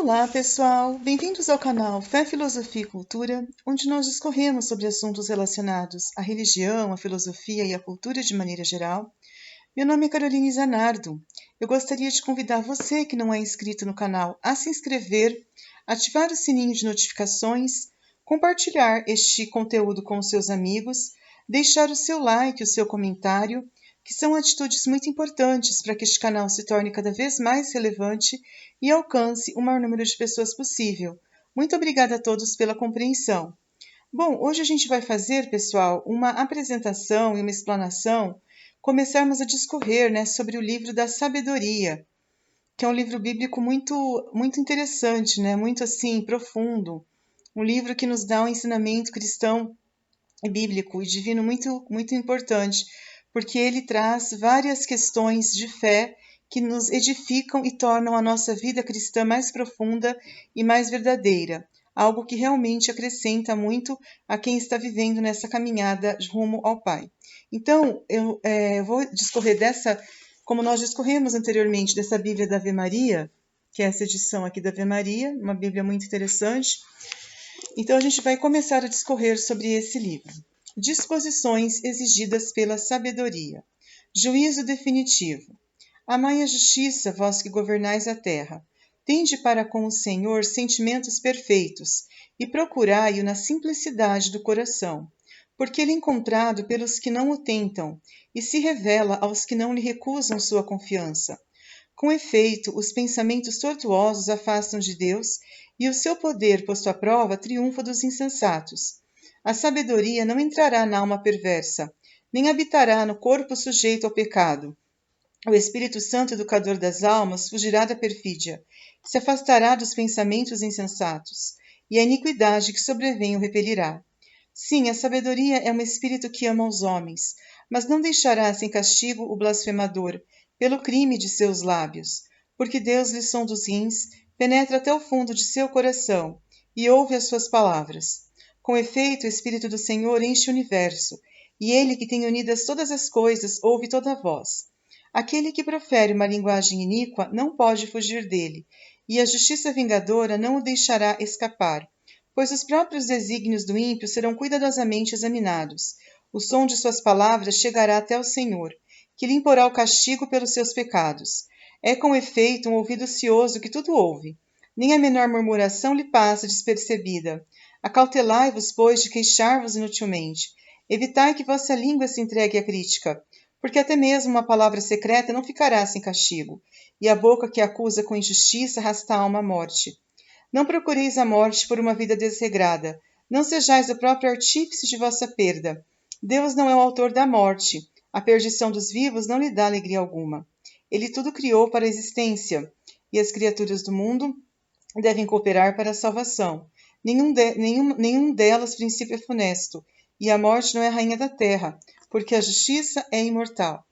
Olá, pessoal! Bem-vindos ao canal Fé, Filosofia e Cultura, onde nós discorremos sobre assuntos relacionados à religião, à filosofia e à cultura de maneira geral. Meu nome é Caroline Zanardo. Eu gostaria de convidar você que não é inscrito no canal a se inscrever, ativar o sininho de notificações, compartilhar este conteúdo com os seus amigos, deixar o seu like, o seu comentário, que são atitudes muito importantes para que este canal se torne cada vez mais relevante e alcance o maior número de pessoas possível. Muito obrigada a todos pela compreensão. Bom, hoje a gente vai fazer, pessoal, uma apresentação e uma explanação, começarmos a discorrer, sobre o livro da Sabedoria, que é um livro bíblico muito interessante, muito assim, profundo, um livro que nos dá um ensinamento cristão bíblico e divino muito importante, porque ele traz várias questões de fé que nos edificam e tornam a nossa vida cristã mais profunda e mais verdadeira, algo que realmente acrescenta muito a quem está vivendo nessa caminhada rumo ao Pai. Então, eu vou discorrer como nós discorremos anteriormente, dessa Bíblia da Ave Maria, que é essa edição aqui da Ave Maria, uma Bíblia muito interessante. Então, a gente vai começar a discorrer sobre esse livro. Disposições exigidas pela sabedoria. Juízo definitivo. Amai a justiça, vós que governais a terra. Tende para com o Senhor sentimentos perfeitos, e procurai-o na simplicidade do coração, porque ele é encontrado pelos que não o tentam, e se revela aos que não lhe recusam sua confiança. Com efeito, os pensamentos tortuosos afastam de Deus, e o seu poder posto à prova triunfa dos insensatos. A sabedoria não entrará na alma perversa, nem habitará no corpo sujeito ao pecado. O Espírito Santo, educador das almas, fugirá da perfídia, se afastará dos pensamentos insensatos, e a iniquidade que sobrevém o repelirá. Sim, a sabedoria é um espírito que ama os homens, mas não deixará sem castigo o blasfemador, pelo crime de seus lábios, porque Deus lhe sonda os rins, penetra até o fundo de seu coração, e ouve as suas palavras. Com efeito, o Espírito do Senhor enche o universo, e ele que tem unidas todas as coisas ouve toda a voz. Aquele que profere uma linguagem iníqua não pode fugir dele, e a justiça vingadora não o deixará escapar, pois os próprios desígnios do ímpio serão cuidadosamente examinados. O som de suas palavras chegará até o Senhor, que lhe imporá o castigo pelos seus pecados. É com efeito um ouvido ocioso que tudo ouve, nem a menor murmuração lhe passa despercebida. Acautelai-vos, pois, de queixar-vos inutilmente. Evitai que vossa língua se entregue à crítica, porque até mesmo uma palavra secreta não ficará sem castigo, e a boca que acusa com injustiça arrasta a alma à morte. Não procureis a morte por uma vida desregrada, não sejais o próprio artífice de vossa perda. Deus não é o autor da morte, a perdição dos vivos não lhe dá alegria alguma. Ele tudo criou para a existência, e as criaturas do mundo devem cooperar para a salvação. Nenhum delas princípio é funesto, e a morte não é a rainha da terra, porque a justiça é imortal.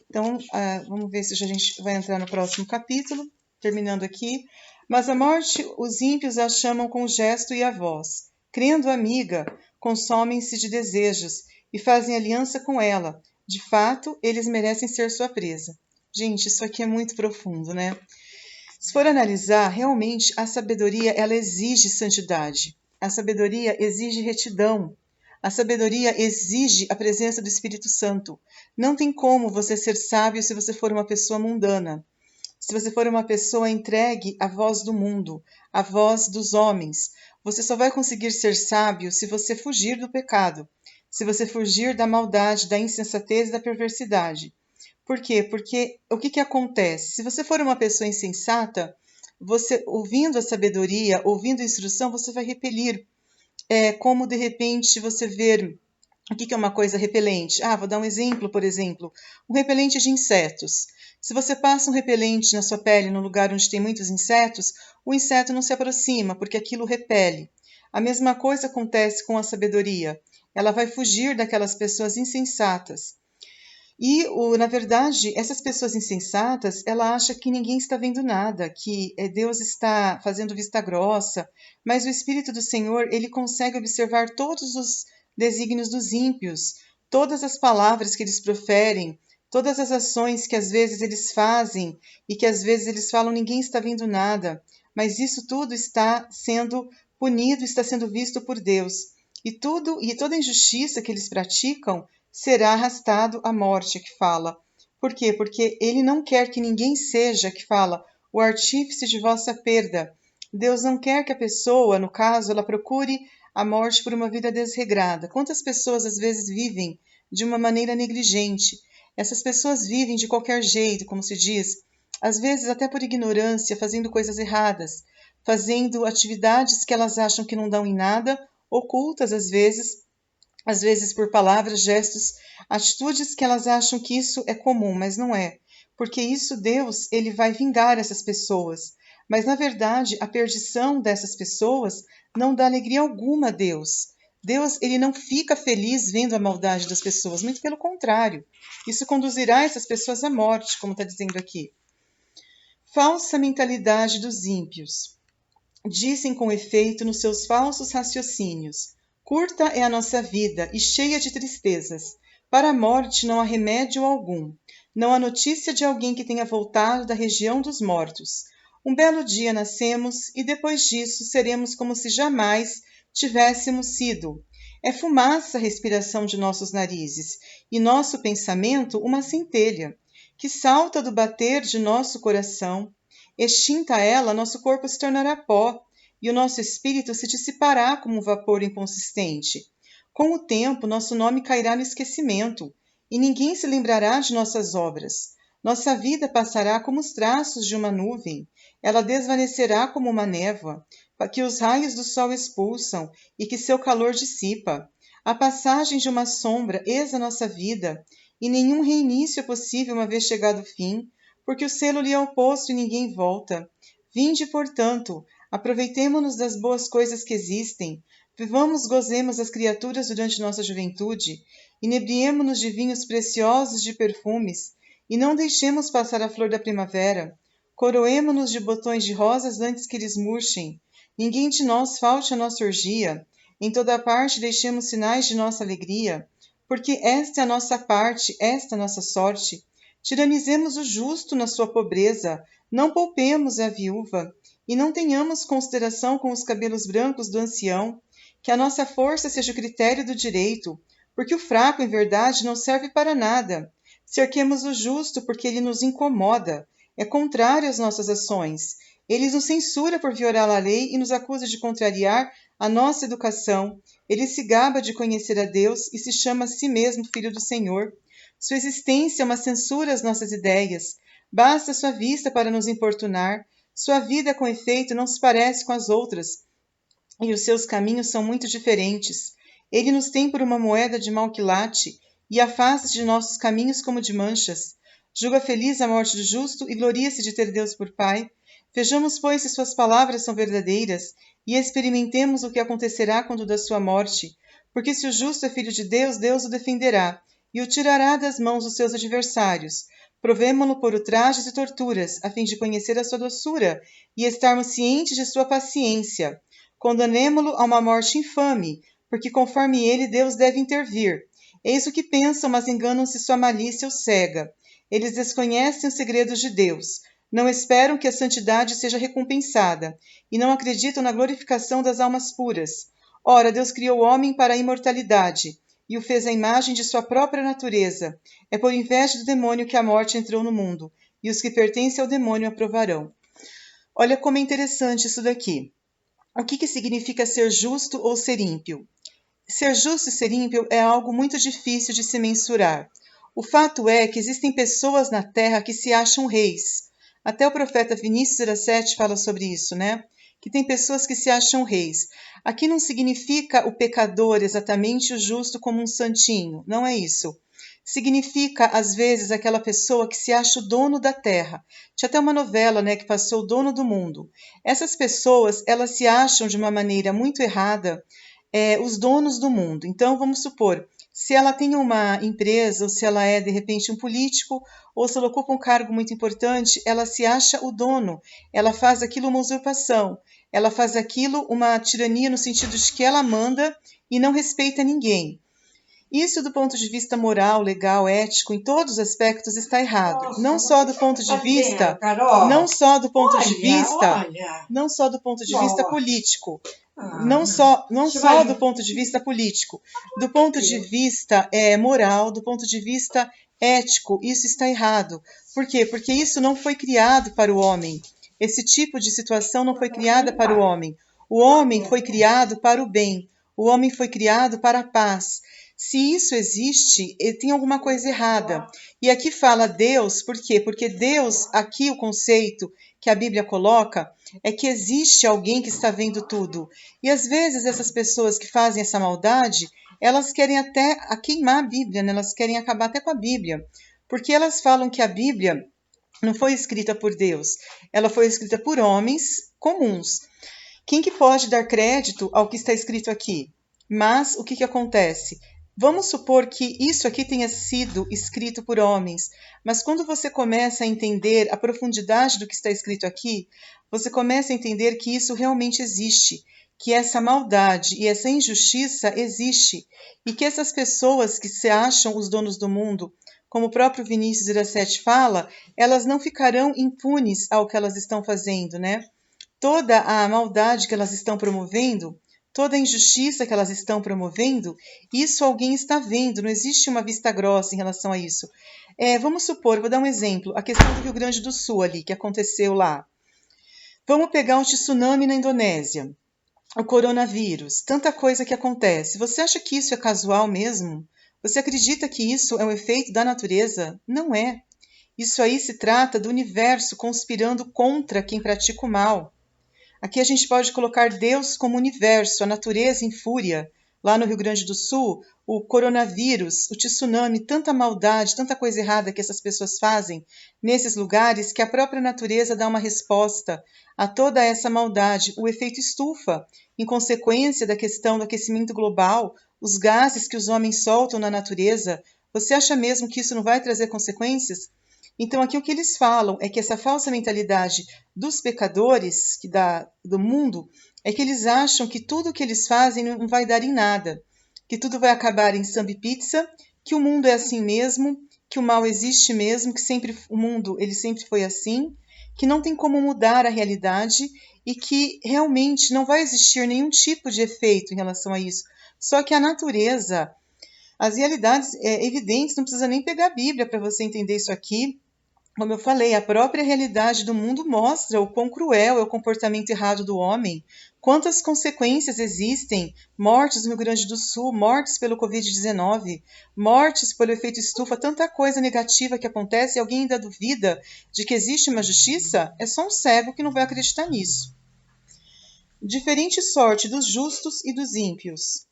Então, vamos ver se a gente vai entrar no próximo capítulo, terminando aqui. Mas a morte, os ímpios a chamam com o gesto e a voz. Crendo amiga, consomem-se de desejos e fazem aliança com ela. De fato, eles merecem ser sua presa. Gente, isso aqui é muito profundo, né? Se for analisar, realmente a sabedoria ela exige santidade. A sabedoria exige retidão. A sabedoria exige a presença do Espírito Santo. Não tem como você ser sábio se você for uma pessoa mundana. Se você for uma pessoa entregue à voz do mundo, à voz dos homens. Você só vai conseguir ser sábio se você fugir do pecado, se você fugir da maldade, da insensatez e da perversidade. Por quê? Porque o que acontece? Se você for uma pessoa insensata, você, ouvindo a sabedoria, ouvindo a instrução, você vai repelir. É como, de repente, você ver o que é uma coisa repelente. Vou dar um exemplo, por exemplo. Um repelente de insetos. Se você passa um repelente na sua pele num lugar onde tem muitos insetos, o inseto não se aproxima, porque aquilo repele. A mesma coisa acontece com a sabedoria. Ela vai fugir daquelas pessoas insensatas. E, na verdade, essas pessoas insensatas, ela acha que ninguém está vendo nada, que Deus está fazendo vista grossa, mas o Espírito do Senhor, ele consegue observar todos os desígnios dos ímpios, todas as palavras que eles proferem, todas as ações que às vezes eles fazem e que às vezes eles falam ninguém está vendo nada, mas isso tudo está sendo punido, está sendo visto por Deus. E toda injustiça que eles praticam será arrastado à morte, que fala. Por quê? Porque ele não quer que ninguém seja, que fala, o artífice de vossa perda. Deus não quer que a pessoa, no caso, ela procure a morte por uma vida desregrada. Quantas pessoas às vezes vivem de uma maneira negligente? Essas pessoas vivem de qualquer jeito, como se diz, às vezes até por ignorância, fazendo coisas erradas, fazendo atividades que elas acham que não dão em nada, ocultas às vezes por palavras, gestos, atitudes que elas acham que isso é comum, mas não é. Porque isso Deus, ele vai vingar essas pessoas. Mas na verdade, a perdição dessas pessoas não dá alegria alguma a Deus. Deus, ele não fica feliz vendo a maldade das pessoas, muito pelo contrário. Isso conduzirá essas pessoas à morte, como está dizendo aqui. Falsa mentalidade dos ímpios. Dizem com efeito nos seus falsos raciocínios: curta é a nossa vida e cheia de tristezas. Para a morte não há remédio algum. Não há notícia de alguém que tenha voltado da região dos mortos. Um belo dia nascemos e depois disso seremos como se jamais tivéssemos sido. É fumaça a respiração de nossos narizes e nosso pensamento uma centelha que salta do bater de nosso coração. Extinta ela, nosso corpo se tornará pó, e o nosso espírito se dissipará como um vapor inconsistente. Com o tempo, nosso nome cairá no esquecimento, e ninguém se lembrará de nossas obras. Nossa vida passará como os traços de uma nuvem, ela desvanecerá como uma névoa, que os raios do sol expulsam e que seu calor dissipa. A passagem de uma sombra eis a nossa vida, e nenhum reinício é possível uma vez chegado o fim, porque o selo lhe é oposto e ninguém volta. Vinde, portanto, aproveitemo-nos das boas coisas que existem, vivamos, gozemos as criaturas durante nossa juventude, inebriemo-nos de vinhos preciosos de perfumes, e não deixemos passar a flor da primavera. Coroemo-nos de botões de rosas antes que eles murchem. Ninguém de nós falte a nossa orgia. Em toda parte deixemos sinais de nossa alegria, porque esta é a nossa parte, esta é a nossa sorte. Tiranizemos o justo na sua pobreza, não poupemos a viúva, e não tenhamos consideração com os cabelos brancos do ancião, que a nossa força seja o critério do direito, porque o fraco, em verdade, não serve para nada. Cerquemos o justo, porque ele nos incomoda, é contrário às nossas ações. Ele nos censura por violar a lei e nos acusa de contrariar a nossa educação. Ele se gaba de conhecer a Deus e se chama a si mesmo filho do Senhor. Sua existência é uma censura às nossas ideias. Basta sua vista para nos importunar. Sua vida, com efeito, não se parece com as outras, e os seus caminhos são muito diferentes. Ele nos tem por uma moeda de mau quilate, e afasta-se de nossos caminhos como de manchas. Julga feliz a morte do justo e gloria-se de ter Deus por Pai. Vejamos, pois, se suas palavras são verdadeiras, e experimentemos o que acontecerá quando da sua morte. Porque se o justo é filho de Deus, Deus o defenderá, e o tirará das mãos dos seus adversários. Provemo-lo por ultrajes e torturas, a fim de conhecer a sua doçura e estarmos cientes de sua paciência. Condanemo-lo a uma morte infame, porque conforme ele, Deus deve intervir. Eis o que pensam, mas enganam-se, sua malícia os cega. Eles desconhecem os segredos de Deus, não esperam que a santidade seja recompensada, e não acreditam na glorificação das almas puras. Ora, Deus criou o homem para a imortalidade, e o fez à imagem de sua própria natureza. É por inveja do demônio que a morte entrou no mundo, e os que pertencem ao demônio aprovarão. Olha como é interessante isso daqui. O que significa ser justo ou ser ímpio? Ser justo e ser ímpio é algo muito difícil de se mensurar. O fato é que existem pessoas na Terra que se acham reis. Até o profeta Vinícius 17 fala sobre isso, né? Que tem pessoas que se acham reis. Aqui não significa o pecador exatamente o justo como um santinho, não é isso. Significa, às vezes, aquela pessoa que se acha o dono da terra. Tinha até uma novela, né, que passou o dono do mundo. Essas pessoas, elas se acham de uma maneira muito errada, os donos do mundo. Então, vamos supor, se ela tem uma empresa, ou se ela é, de repente, um político, ou se ela ocupa um cargo muito importante, ela se acha o dono, ela faz aquilo uma usurpação, ela faz aquilo uma tirania no sentido de que ela manda e não respeita ninguém. Isso do ponto de vista moral, legal, ético, em todos os aspectos está errado. Nossa, não só do ponto de vista, não só do ponto de vista, não só do ponto de vista político, não só do ponto de vista político, do ponto de vista moral, do ponto de vista ético, isso está errado. Por quê? Porque isso não foi criado para o homem. Esse tipo de situação não foi criada para o homem. O homem foi criado para o bem. O homem foi criado para a paz. Se isso existe, tem alguma coisa errada. E aqui fala Deus, por quê? Porque Deus, aqui o conceito que a Bíblia coloca é que existe alguém que está vendo tudo. E às vezes essas pessoas que fazem essa maldade, elas querem até queimar a Bíblia, né? Elas querem acabar até com a Bíblia. Porque elas falam que a Bíblia não foi escrita por Deus, ela foi escrita por homens comuns. Quem que pode dar crédito ao que está escrito aqui? Mas o que acontece? Vamos supor que isso aqui tenha sido escrito por homens, mas quando você começa a entender a profundidade do que está escrito aqui, você começa a entender que isso realmente existe, que essa maldade e essa injustiça existe, e que essas pessoas que se acham os donos do mundo, como o próprio Vinícius Iracete fala, elas não ficarão impunes ao que elas estão fazendo, né? Toda a maldade que elas estão promovendo, toda a injustiça que elas estão promovendo, isso alguém está vendo, não existe uma vista grossa em relação a isso. Vamos supor, vou dar um exemplo, a questão do Rio Grande do Sul ali, que aconteceu lá. Vamos pegar um tsunami na Indonésia, o coronavírus, tanta coisa que acontece. Você acha que isso é casual mesmo? Você acredita que isso é um efeito da natureza? Não é. Isso aí se trata do universo conspirando contra quem pratica o mal. Aqui a gente pode colocar Deus como universo, a natureza em fúria. Lá no Rio Grande do Sul, o coronavírus, o tsunami, tanta maldade, tanta coisa errada que essas pessoas fazem nesses lugares que a própria natureza dá uma resposta a toda essa maldade. O efeito estufa, em consequência da questão do aquecimento global, os gases que os homens soltam na natureza, você acha mesmo que isso não vai trazer consequências? Então, aqui o que eles falam é que essa falsa mentalidade dos pecadores do mundo é que eles acham que tudo que eles fazem não vai dar em nada, que tudo vai acabar em samba e pizza, que o mundo é assim mesmo, que o mal existe mesmo, que o mundo ele sempre foi assim, que não tem como mudar a realidade e que realmente não vai existir nenhum tipo de efeito em relação a isso. Só que a natureza, as realidades evidentes, não precisa nem pegar a Bíblia para você entender isso aqui. Como eu falei, a própria realidade do mundo mostra o quão cruel é o comportamento errado do homem, quantas consequências existem, mortes no Rio Grande do Sul, mortes pelo Covid-19, mortes pelo efeito estufa, tanta coisa negativa que acontece e alguém ainda duvida de que existe uma justiça? É só um cego que não vai acreditar nisso. Diferente sorte dos justos e dos ímpios,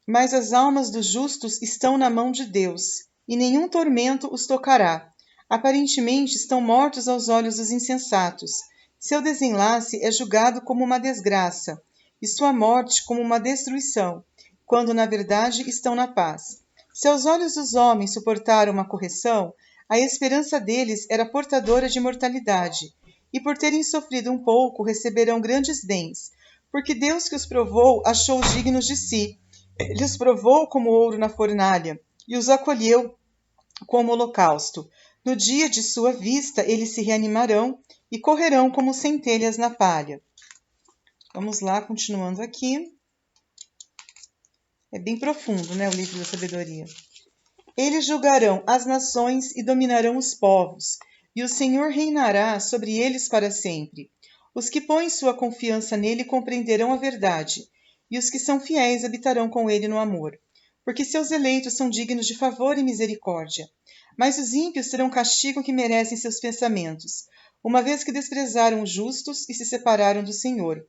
mas as almas dos justos estão na mão de Deus, e nenhum tormento os tocará. Aparentemente estão mortos aos olhos dos insensatos. Seu desenlace é julgado como uma desgraça, e sua morte como uma destruição, quando na verdade estão na paz. Se aos olhos dos homens suportaram uma correção, a esperança deles era portadora de imortalidade, e por terem sofrido um pouco receberão grandes bens, porque Deus que os provou achou-os dignos de si. Ele os provou como ouro na fornalha, e os acolheu como holocausto. No dia de sua vista, eles se reanimarão e correrão como centelhas na palha. Vamos lá, continuando aqui. É bem profundo, né, o livro da sabedoria. Eles julgarão as nações e dominarão os povos, e o Senhor reinará sobre eles para sempre. Os que põem sua confiança nele compreenderão a verdade, e os que são fiéis habitarão com ele no amor, porque seus eleitos são dignos de favor e misericórdia. Mas os ímpios terão castigo que merecem seus pensamentos, uma vez que desprezaram os justos e se separaram do Senhor.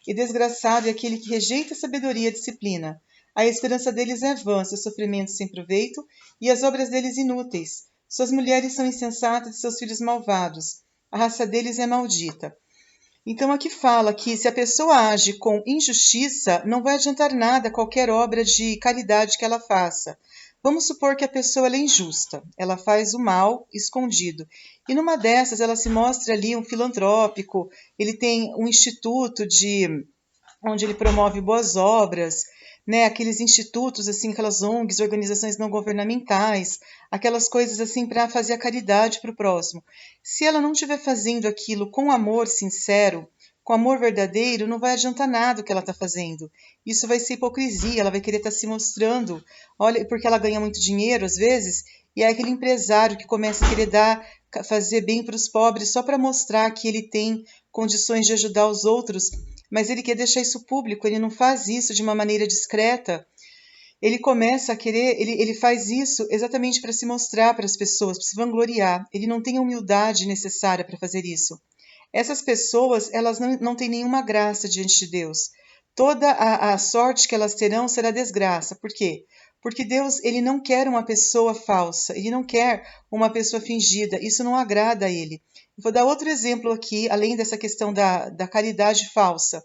E desgraçado é aquele que rejeita a sabedoria e a disciplina. A esperança deles é vã, seus sofrimentos sem proveito, e as obras deles inúteis. Suas mulheres são insensatas e seus filhos malvados. A raça deles é maldita. Então aqui fala que se a pessoa age com injustiça, não vai adiantar nada qualquer obra de caridade que ela faça. Vamos supor que a pessoa é injusta, ela faz o mal escondido. E numa dessas ela se mostra ali um filantrópico, ele tem um instituto onde ele promove boas obras, né? Aqueles institutos, assim, aquelas ONGs, organizações não governamentais, aquelas coisas assim para fazer a caridade para o próximo. Se ela não estiver fazendo aquilo com amor sincero, com amor verdadeiro, não vai adiantar nada o que ela está fazendo. Isso vai ser hipocrisia, ela vai querer estar se mostrando, olha, porque ela ganha muito dinheiro às vezes, e é aquele empresário que começa a querer fazer bem para os pobres só para mostrar que ele tem condições de ajudar os outros, mas ele quer deixar isso público, ele não faz isso de uma maneira discreta. Ele começa a querer, ele faz isso exatamente para se mostrar para as pessoas, para se vangloriar. Ele não tem a humildade necessária para fazer isso. Essas pessoas, elas não têm nenhuma graça diante de Deus. Toda a sorte que elas terão será desgraça. Por quê? Porque Deus, ele não quer uma pessoa falsa, ele não quer uma pessoa fingida, isso não agrada a ele. Vou dar outro exemplo aqui, além dessa questão da caridade falsa.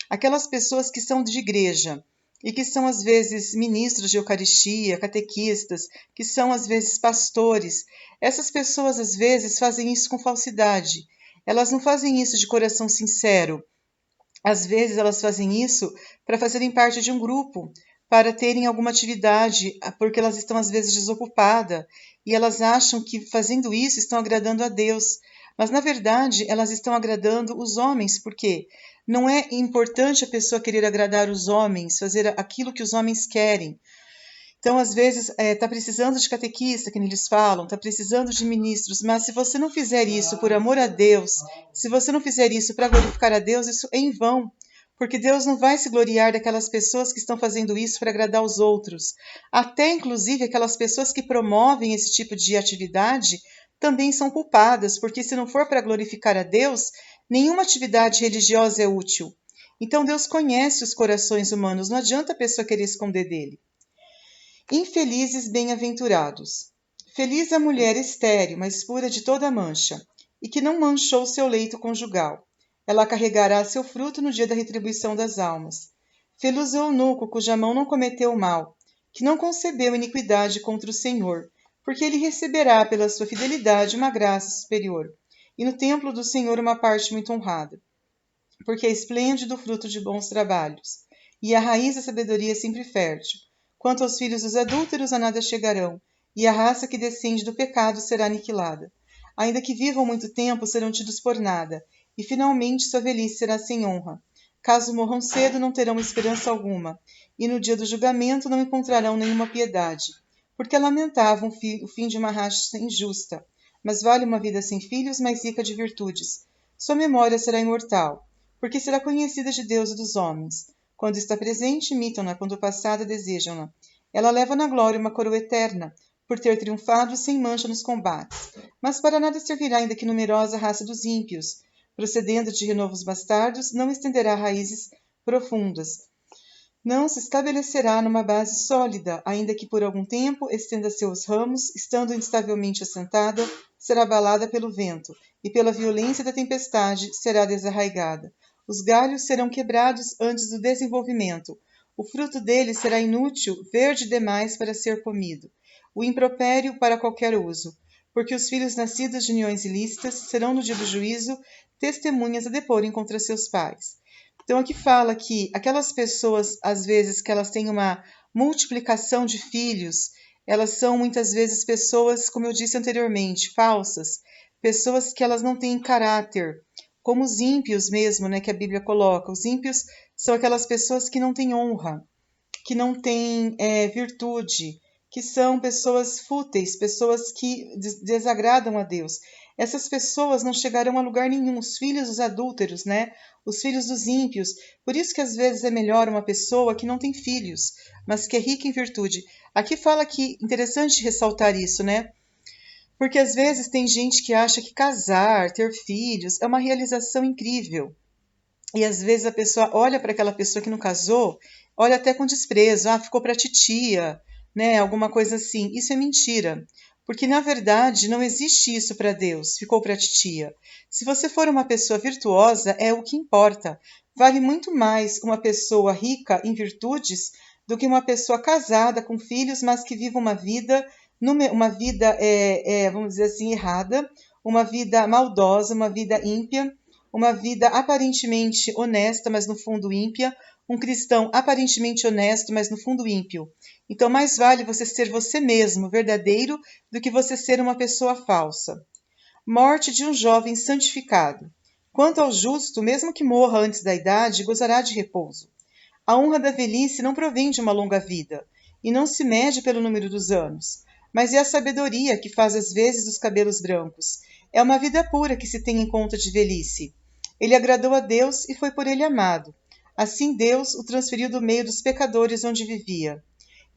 Aquelas pessoas que são de igreja e que são às vezes ministros de Eucaristia, catequistas, que são às vezes pastores, essas pessoas às vezes fazem isso com falsidade. Elas não fazem isso de coração sincero. Às vezes elas fazem isso para fazerem parte de um grupo, para terem alguma atividade, porque elas estão às vezes desocupadas e elas acham que fazendo isso estão agradando a Deus. Mas na verdade elas estão agradando os homens, porque não é importante a pessoa querer agradar os homens, fazer aquilo que os homens querem. Então, às vezes, está precisando de catequista, que eles falam, está precisando de ministros, mas se você não fizer isso por amor a Deus, se você não fizer isso para glorificar a Deus, isso é em vão, porque Deus não vai se gloriar daquelas pessoas que estão fazendo isso para agradar os outros. Até, inclusive, aquelas pessoas que promovem esse tipo de atividade também são culpadas, porque se não for para glorificar a Deus, nenhuma atividade religiosa é útil. Então, Deus conhece os corações humanos, não adianta a pessoa querer esconder dele. Infelizes bem-aventurados. Feliz a mulher estéril, mas pura de toda mancha, e que não manchou seu leito conjugal. Ela carregará seu fruto no dia da retribuição das almas. Feliz o eunuco cuja mão não cometeu mal, que não concebeu iniquidade contra o Senhor, porque ele receberá pela sua fidelidade uma graça superior, e no templo do Senhor uma parte muito honrada, porque é esplêndido o fruto de bons trabalhos, e a raiz da sabedoria é sempre fértil. Quanto aos filhos dos adúlteros, a nada chegarão, e a raça que descende do pecado será aniquilada. Ainda que vivam muito tempo, serão tidos por nada, e finalmente sua velhice será sem honra. Caso morram cedo, não terão esperança alguma, e no dia do julgamento não encontrarão nenhuma piedade, porque lamentavam o fim de uma raça injusta. Mas vale uma vida sem filhos, mais rica de virtudes. Sua memória será imortal, porque será conhecida de Deus e dos homens. Quando está presente, imitam-na, quando passada, desejam-na. Ela leva na glória uma coroa eterna, por ter triunfado sem mancha nos combates. Mas para nada servirá ainda que numerosa raça dos ímpios, procedendo de renovos bastardos, não estenderá raízes profundas. Não se estabelecerá numa base sólida, ainda que por algum tempo estenda seus ramos, estando instavelmente assentada, será abalada pelo vento, e pela violência da tempestade será desarraigada. Os galhos serão quebrados antes do desenvolvimento. O fruto deles será inútil, verde demais para ser comido. O impropério para qualquer uso. Porque os filhos nascidos de uniões ilícitas serão no dia do juízo testemunhas a deporem contra seus pais. Então aqui fala que aquelas pessoas, às vezes, que elas têm uma multiplicação de filhos, elas são muitas vezes pessoas, como eu disse anteriormente, falsas, pessoas que elas não têm caráter, como os ímpios mesmo, né, que a Bíblia coloca. Os ímpios são aquelas pessoas que não têm honra, que não têm virtude, que são pessoas fúteis, pessoas que desagradam a Deus. Essas pessoas não chegarão a lugar nenhum, os filhos dos adúlteros, né? Os filhos dos ímpios. Por isso que às vezes é melhor uma pessoa que não tem filhos, mas que é rica em virtude. Aqui fala que, interessante ressaltar isso, né? Porque às vezes tem gente que acha que casar, ter filhos, é uma realização incrível. E às vezes a pessoa olha para aquela pessoa que não casou, olha até com desprezo, ficou para titia, né? Alguma coisa assim. Isso é mentira. Porque na verdade não existe isso para Deus, ficou para titia. Se você for uma pessoa virtuosa, é o que importa. Vale muito mais uma pessoa rica em virtudes do que uma pessoa casada com filhos, mas que viva uma vida vamos dizer assim, errada, uma vida maldosa, uma vida ímpia, uma vida aparentemente honesta, mas no fundo ímpia, um cristão aparentemente honesto, mas no fundo ímpio. Então, mais vale você ser você mesmo, verdadeiro, do que você ser uma pessoa falsa. Morte de um jovem santificado. Quanto ao justo, mesmo que morra antes da idade, gozará de repouso. A honra da velhice não provém de uma longa vida, e não se mede pelo número dos anos, mas é a sabedoria que faz às vezes os cabelos brancos. É uma vida pura que se tem em conta de velhice. Ele agradou a Deus e foi por ele amado. Assim Deus o transferiu do meio dos pecadores onde vivia.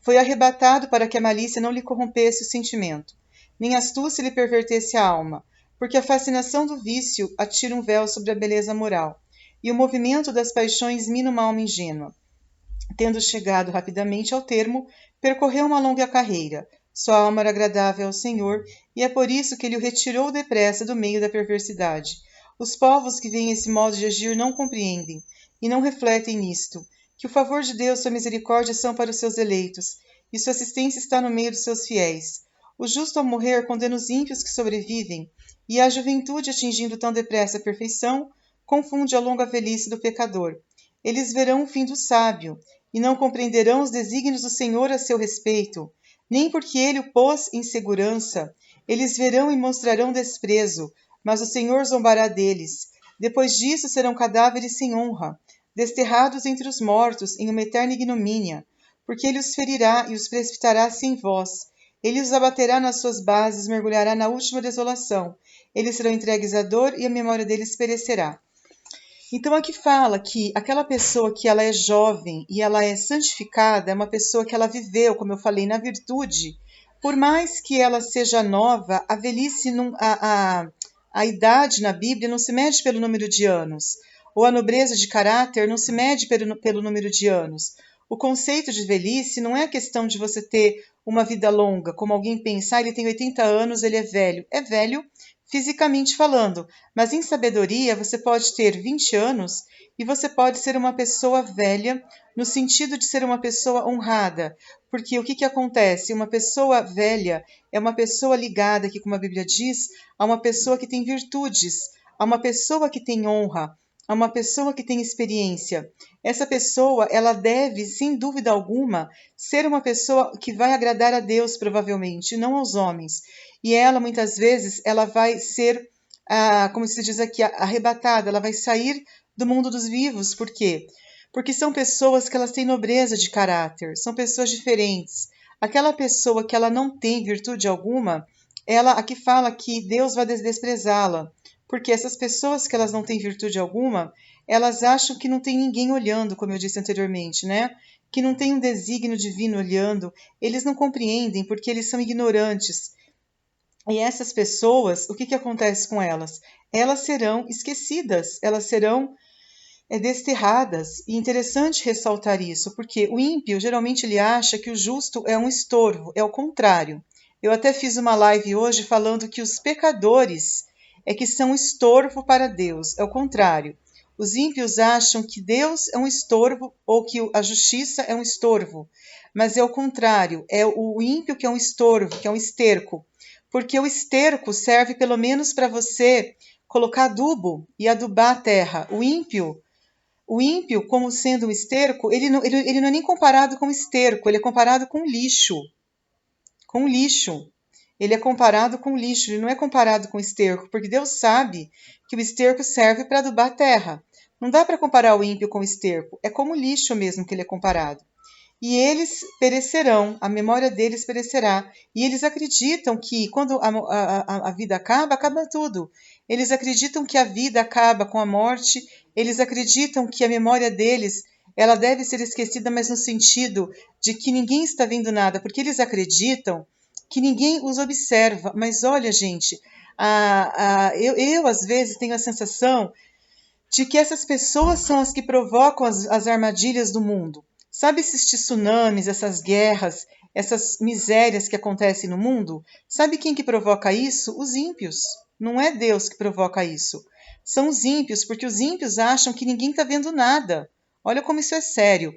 Foi arrebatado para que a malícia não lhe corrompesse o sentimento, nem a astúcia lhe pervertesse a alma, porque a fascinação do vício atira um véu sobre a beleza moral, e o movimento das paixões mina uma alma ingênua. Tendo chegado rapidamente ao termo, percorreu uma longa carreira. Sua alma era agradável ao Senhor, e é por isso que ele o retirou depressa do meio da perversidade. Os povos que veem esse modo de agir não compreendem, e não refletem nisto, que o favor de Deus e sua misericórdia são para os seus eleitos, e sua assistência está no meio dos seus fiéis. O justo ao morrer condena os ímpios que sobrevivem, e a juventude, atingindo tão depressa a perfeição, confunde a longa velhice do pecador. Eles verão o fim do sábio, e não compreenderão os desígnios do Senhor a seu respeito, nem porque ele o pôs em segurança. Eles verão e mostrarão desprezo, mas o Senhor zombará deles. Depois disso serão cadáveres sem honra, desterrados entre os mortos em uma eterna ignomínia, porque ele os ferirá e os precipitará sem voz. Ele os abaterá nas suas bases, mergulhará na última desolação. Eles serão entregues à dor e a memória deles perecerá. Então aqui fala que aquela pessoa que ela é jovem e ela é santificada, é uma pessoa que ela viveu, como eu falei, na virtude. Por mais que ela seja nova, a velhice, a idade na Bíblia não se mede pelo número de anos, ou a nobreza de caráter não se mede pelo número de anos. O conceito de velhice não é a questão de você ter uma vida longa, como alguém pensa, ele tem 80 anos, ele é velho. É velho fisicamente falando, mas em sabedoria você pode ter 20 anos e você pode ser uma pessoa velha no sentido de ser uma pessoa honrada, porque o que acontece? Uma pessoa velha é uma pessoa ligada, aqui como a Bíblia diz, a uma pessoa que tem virtudes, a uma pessoa que tem honra, a uma pessoa que tem experiência. Essa pessoa, ela deve, sem dúvida alguma, ser uma pessoa que vai agradar a Deus, provavelmente, não aos homens. E ela, muitas vezes, ela vai ser, como se diz aqui, arrebatada, ela vai sair do mundo dos vivos. Por quê? Porque são pessoas que elas têm nobreza de caráter, são pessoas diferentes. Aquela pessoa que ela não tem virtude alguma, ela aqui fala que Deus vai desprezá-la, porque essas pessoas que elas não têm virtude alguma, elas acham que não tem ninguém olhando, como eu disse anteriormente, né? Que não tem um desígnio divino olhando, eles não compreendem porque eles são ignorantes. E essas pessoas, o que acontece com elas? Elas serão esquecidas, elas serão desterradas. E interessante ressaltar isso, porque o ímpio geralmente ele acha que o justo é um estorvo, é o contrário. Eu até fiz uma live hoje falando que os pecadores é que são estorvo para Deus, é o contrário. Os ímpios acham que Deus é um estorvo ou que a justiça é um estorvo, mas é o contrário, é o ímpio que é um estorvo, que é um esterco, porque o esterco serve pelo menos para você colocar adubo e adubar a terra. O ímpio, como sendo um esterco, ele não é nem comparado com esterco, ele é comparado com lixo. Com lixo. Ele é comparado com lixo, ele não é comparado com esterco, porque Deus sabe que o esterco serve para adubar a terra. Não dá para comparar o ímpio com o esterco, é como lixo mesmo que ele é comparado. E eles perecerão, a memória deles perecerá. E eles acreditam que quando a vida acaba, acaba tudo. Eles acreditam que a vida acaba com a morte, eles acreditam que a memória deles ela deve ser esquecida, mas no sentido de que ninguém está vendo nada, porque eles acreditam que ninguém os observa. Mas olha, gente, eu às vezes tenho a sensação de que essas pessoas são as que provocam as armadilhas do mundo. Sabe esses tsunamis, essas guerras, essas misérias que acontecem no mundo? Sabe quem que provoca isso? Os ímpios. Não é Deus que provoca isso. São os ímpios, porque os ímpios acham que ninguém está vendo nada. Olha como isso é sério.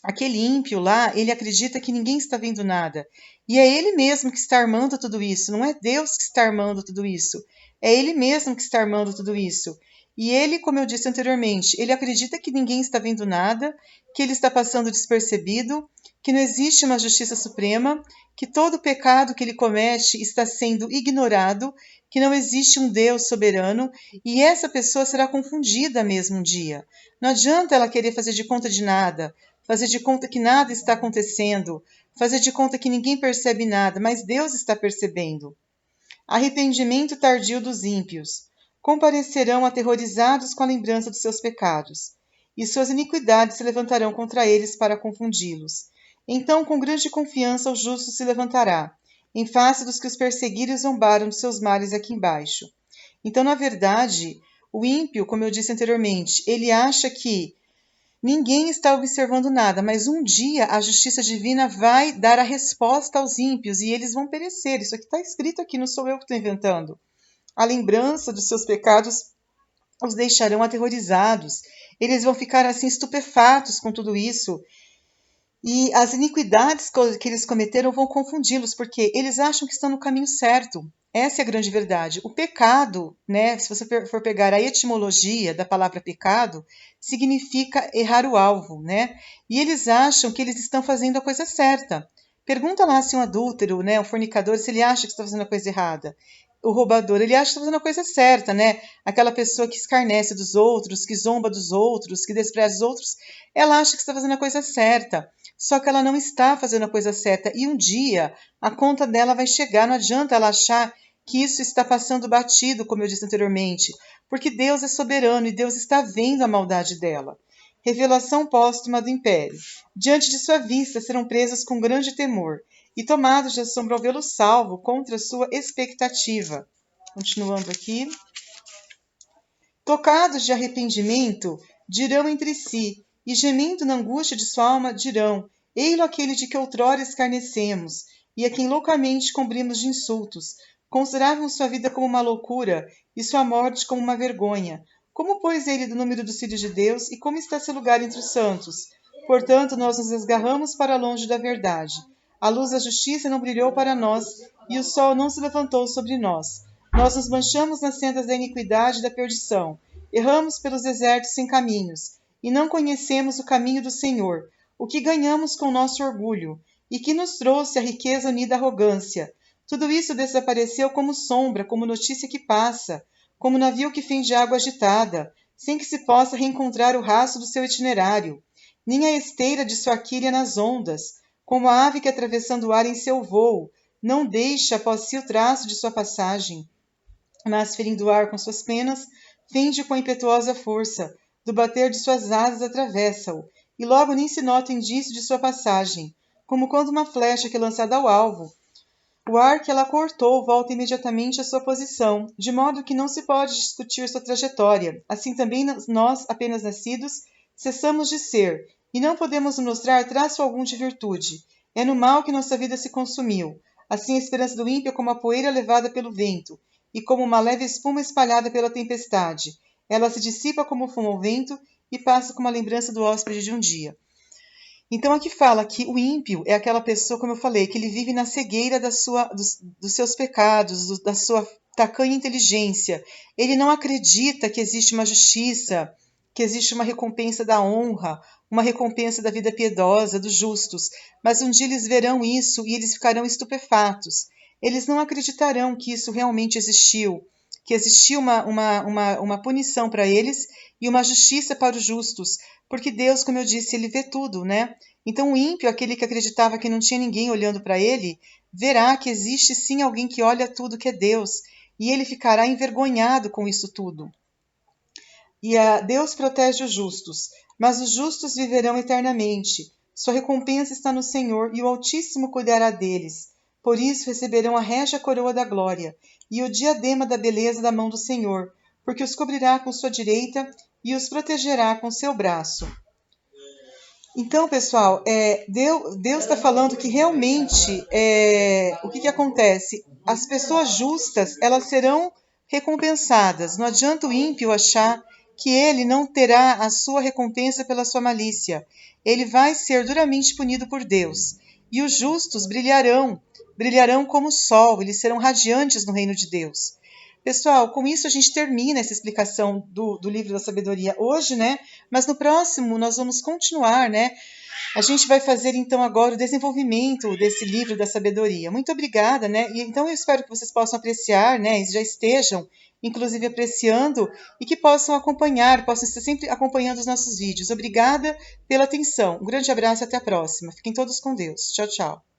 Aquele ímpio lá, ele acredita que ninguém está vendo nada. E é ele mesmo que está armando tudo isso. Não é Deus que está armando tudo isso. É ele mesmo que está armando tudo isso. E ele, como eu disse anteriormente, ele acredita que ninguém está vendo nada, que ele está passando despercebido, que não existe uma justiça suprema, que todo pecado que ele comete está sendo ignorado, que não existe um Deus soberano, e essa pessoa será confundida mesmo um dia. Não adianta ela querer fazer de conta de nada, fazer de conta que nada está acontecendo, fazer de conta que ninguém percebe nada, mas Deus está percebendo. Arrependimento tardio dos ímpios. Comparecerão aterrorizados com a lembrança dos seus pecados, e suas iniquidades se levantarão contra eles para confundi-los. Então, com grande confiança, o justo se levantará, em face dos que os perseguiram e zombaram dos seus males aqui embaixo. Então, na verdade, o ímpio, como eu disse anteriormente, ele acha que ninguém está observando nada, mas um dia a justiça divina vai dar a resposta aos ímpios e eles vão perecer. Isso aqui está escrito aqui, não sou eu que estou inventando. A lembrança dos seus pecados os deixarão aterrorizados. Eles vão ficar assim estupefatos com tudo isso. E as iniquidades que eles cometeram vão confundi-los, porque eles acham que estão no caminho certo. Essa é a grande verdade. O pecado, né, se você for pegar a etimologia da palavra pecado, significa errar o alvo, né? E eles acham que eles estão fazendo a coisa certa. Pergunta lá se um adúltero, né, um fornicador, se ele acha que está fazendo a coisa errada. O roubador, ele acha que está fazendo a coisa certa, né? Aquela pessoa que escarnece dos outros, que zomba dos outros, que despreza os outros, ela acha que está fazendo a coisa certa. Só que ela não está fazendo a coisa certa. E um dia a conta dela vai chegar. Não adianta ela achar que isso está passando batido, como eu disse anteriormente, porque Deus é soberano e Deus está vendo a maldade dela. Revelação póstuma do império. Diante de sua vista serão presas com grande temor e tomados de assombro ao vê-lo salvo contra sua expectativa. Continuando aqui. Tocados de arrependimento, dirão entre si, e gemendo na angústia de sua alma, dirão: Ei-lo aquele de que outrora escarnecemos, e a quem loucamente cobrimos de insultos. Consideravam sua vida como uma loucura, e sua morte como uma vergonha. Como, pois, ele do número dos filhos de Deus, e como está seu lugar entre os santos? Portanto, nós nos esgarramos para longe da verdade. A luz da justiça não brilhou para nós, e o sol não se levantou sobre nós. Nós nos manchamos nas sendas da iniquidade e da perdição. Erramos pelos desertos sem caminhos, e não conhecemos o caminho do Senhor. O que ganhamos com nosso orgulho? E que nos trouxe a riqueza unida à arrogância? Tudo isso desapareceu como sombra, como notícia que passa, como navio que fende água agitada, sem que se possa reencontrar o rastro do seu itinerário, nem a esteira de sua quilha nas ondas, como a ave que atravessando o ar em seu vôo, não deixa após si o traço de sua passagem, mas ferindo o ar com suas penas, fende com impetuosa força, do bater de suas asas atravessa-o, e logo nem se nota indício de sua passagem, como quando uma flecha que é lançada ao alvo, o ar que ela cortou volta imediatamente à sua posição, de modo que não se pode discutir sua trajetória. Assim também nós, apenas nascidos, cessamos de ser, e não podemos mostrar traço algum de virtude. É no mal que nossa vida se consumiu. Assim a esperança do ímpio é como a poeira levada pelo vento, e como uma leve espuma espalhada pela tempestade. Ela se dissipa como fumo ao vento e passa como a lembrança do hóspede de um dia. Então aqui fala que o ímpio é aquela pessoa, como eu falei, que ele vive na cegueira dos seus pecados, da sua tacanha inteligência. Ele não acredita que existe uma justiça, que existe uma recompensa da honra, uma recompensa da vida piedosa, dos justos. Mas um dia eles verão isso e eles ficarão estupefatos. Eles não acreditarão que isso realmente existiu, que existiu uma punição para eles e uma justiça para os justos, porque Deus, como eu disse, ele vê tudo, né? Então o ímpio, aquele que acreditava que não tinha ninguém olhando para ele, verá que existe sim alguém que olha tudo, que é Deus, e ele ficará envergonhado com isso tudo. E Deus protege os justos, mas os justos viverão eternamente. Sua recompensa está no Senhor, e o Altíssimo cuidará deles. Por isso receberão a régia coroa da glória, e o diadema da beleza da mão do Senhor, porque os cobrirá com sua direita e os protegerá com seu braço. Então, pessoal, Deus está falando que realmente o que acontece? As pessoas justas, elas serão recompensadas. Não adianta o ímpio achar que ele não terá a sua recompensa pela sua malícia. Ele vai ser duramente punido por Deus. E os justos brilharão como o sol, eles serão radiantes no reino de Deus. Pessoal, com isso a gente termina essa explicação do livro da sabedoria hoje, né? Mas no próximo nós vamos continuar, né? A gente vai fazer então agora o desenvolvimento desse livro da sabedoria. Muito obrigada, né? E então eu espero que vocês possam apreciar, né? E já estejam, inclusive, apreciando e que possam acompanhar, possam estar sempre acompanhando os nossos vídeos. Obrigada pela atenção. Um grande abraço e até a próxima. Fiquem todos com Deus. Tchau, tchau.